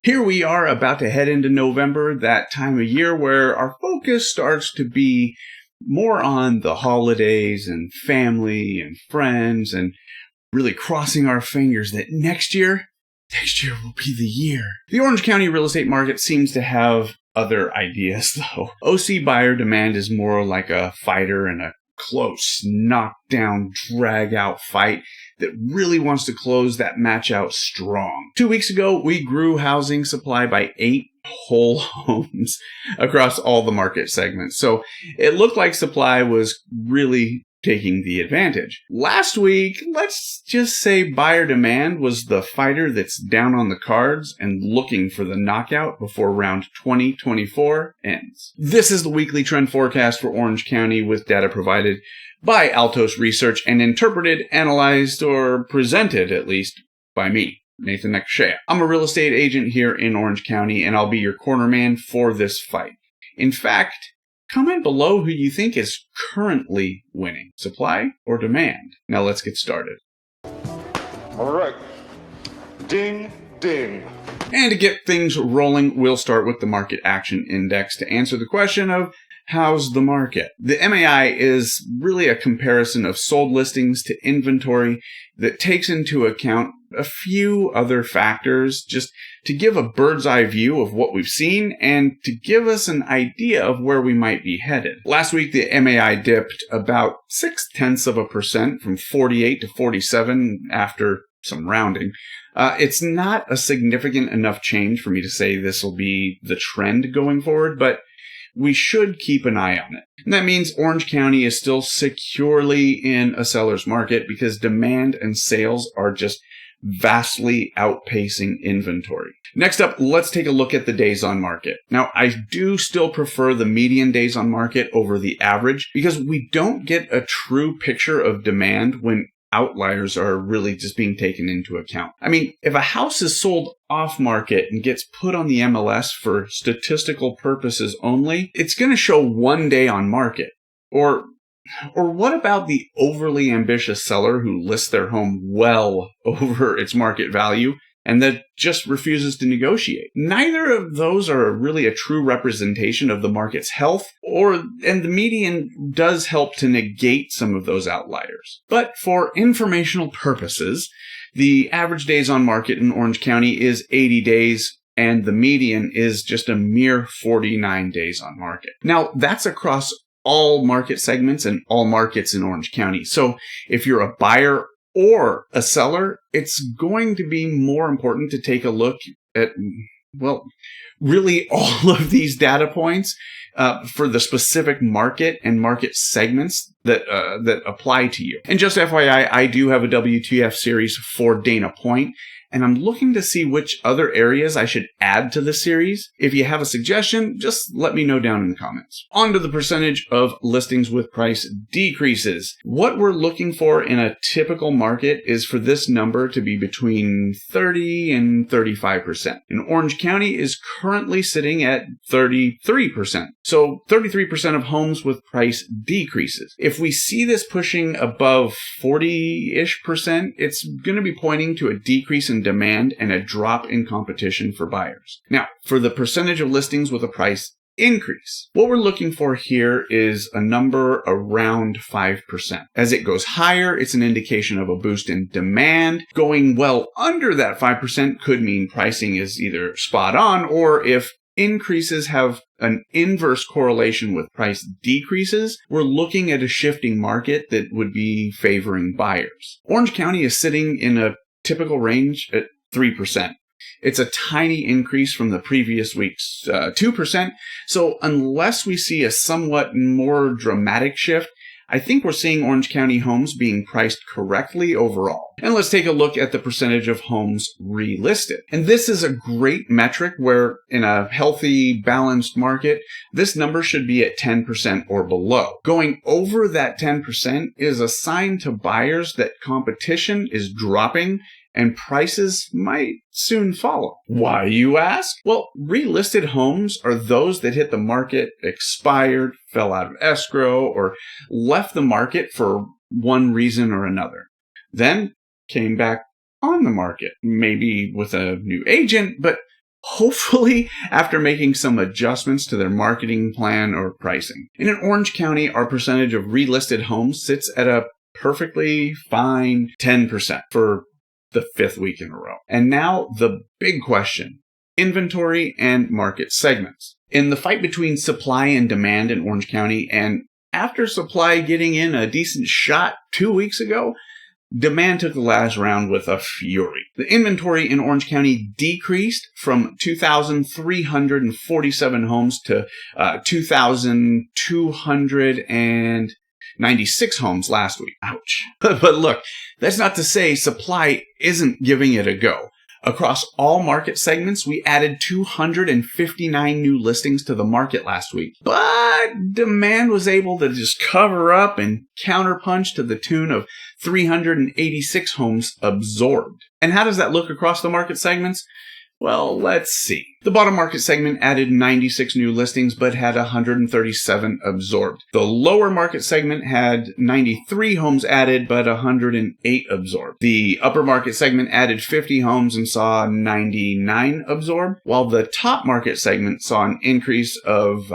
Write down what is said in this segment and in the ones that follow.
Here we are about to head into November, that time of year where our focus starts to be more on the holidays and family and friends and really crossing our fingers that next year will be the year. The Orange County real estate market seems to have other ideas though. OC buyer demand is more like a fighter in a close, knockdown, drag-out fight that really wants to close that match out strong. 2 weeks ago, we grew housing supply by 8 whole homes across all the market segments. So it looked like supply was really taking the advantage. Last week, let's just say buyer demand was the fighter that's down on the cards and looking for the knockout before round 2024 ends. This is the weekly trend forecast for Orange County with data provided by Altos Research and interpreted, analyzed, or presented at least by me, Nathan Necochea. I'm a real estate agent here in Orange County and I'll be your corner man for this fight. In fact, comment below who you think is currently winning, supply or demand. Now let's get started. All right. Ding, ding. And to get things rolling, we'll start with the Market Action Index to answer the question of how's the market? The MAI is really a comparison of sold listings to inventory that takes into account a few other factors just to give a bird's eye view of what we've seen and to give us an idea of where we might be headed. Last week, the MAI dipped about 0.6% from 48 to 47 after some rounding. It's not a significant enough change for me to say this will be the trend going forward, but we should keep an eye on it. And that means Orange County is still securely in a seller's market because demand and sales are just vastly outpacing inventory. Next up, let's take a look at the days on market. Now, I do still prefer the median days on market over the average because we don't get a true picture of demand when outliers are really just being taken into account. I mean, if a house is sold off market and gets put on the MLS for statistical purposes only, it's going to show 1 day on market. Or what about the overly ambitious seller who lists their home well over its market value and that just refuses to negotiate? Neither of those are really a true representation of the market's health, and the median does help to negate some of those outliers. But for informational purposes, the average days on market in Orange County is 80 days, and the median is just a mere 49 days on market. Now, that's across all market segments and all markets in Orange County. So if you're a buyer or a seller, it's going to be more important to take a look at, well, really all of these data points for the specific market and market segments that apply to you. And just FYI, I do have a WTF series for Dana Point, and I'm looking to see which other areas I should add to the series. If you have a suggestion, just let me know down in the comments. On to the percentage of listings with price decreases. What we're looking for in a typical market is for this number to be between 30 and 35%. And Orange County is currently sitting at 33%. So 33% of homes with price decreases. If we see this pushing above 40-ish%, it's going to be pointing to a decrease in demand and a drop in competition for buyers. Now, for the percentage of listings with a price increase, what we're looking for here is a number around 5%. As it goes higher, it's an indication of a boost in demand. Going well under that 5% could mean pricing is either spot on, or if increases have an inverse correlation with price decreases, we're looking at a shifting market that would be favoring buyers. Orange County is sitting in a typical range at 3%. It's a tiny increase from the previous week's 2%. So unless we see a somewhat more dramatic shift, I think we're seeing Orange County homes being priced correctly overall. And let's take a look at the percentage of homes relisted. And this is a great metric where in a healthy, balanced market, this number should be at 10% or below. Going over that 10% is a sign to buyers that competition is dropping and prices might soon follow. Why, you ask? Well, relisted homes are those that hit the market, expired, fell out of escrow, or left the market for one reason or another. Then came back on the market, maybe with a new agent, but hopefully after making some adjustments to their marketing plan or pricing. And in Orange County, our percentage of relisted homes sits at a perfectly fine 10% for the 5th week in a row. And now the big question: inventory and market segments. In the fight between supply and demand in Orange County, and after supply getting in a decent shot 2 weeks ago, demand took the last round with a fury. The inventory in Orange County decreased from 2,347 homes to 2,296 homes last week. Ouch. But look, that's not to say supply isn't giving it a go. Across all market segments, we added 259 new listings to the market last week. But demand was able to just cover up and counterpunch to the tune of 386 homes absorbed. And how does that look across the market segments? Well, let's see. The bottom market segment added 96 new listings, but had 137 absorbed. The lower market segment had 93 homes added, but 108 absorbed. The upper market segment added 50 homes and saw 99 absorbed, while the top market segment saw an increase of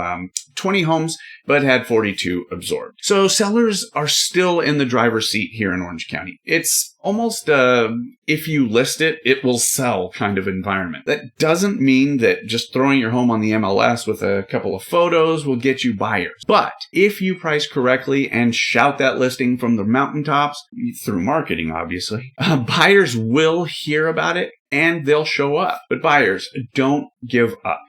20 homes, but had 42 absorbed. So sellers are still in the driver's seat here in Orange County. It's almost if you list it, it will sell kind of environment. That doesn't mean that just throwing your home on the MLS with a couple of photos will get you buyers. But if you price correctly and shout that listing from the mountaintops, through marketing obviously, buyers will hear about it and they'll show up. But buyers, don't give up.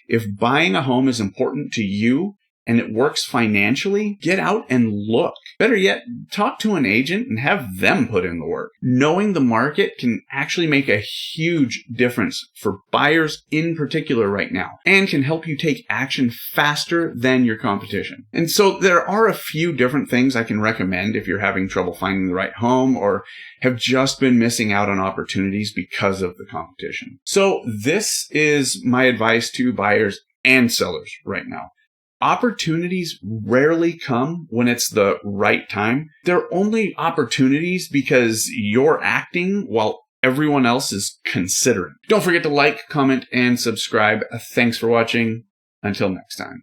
If buying a home is important to you and it works financially, get out and look. Better yet, talk to an agent and have them put in the work. Knowing the market can actually make a huge difference for buyers in particular right now, and can help you take action faster than your competition. And so there are a few different things I can recommend if you're having trouble finding the right home or have just been missing out on opportunities because of the competition. So this is my advice to buyers and sellers right now. Opportunities rarely come when it's the right time. They're only opportunities because you're acting while everyone else is considering. Don't forget to like, comment, and subscribe. Thanks for watching. Until next time.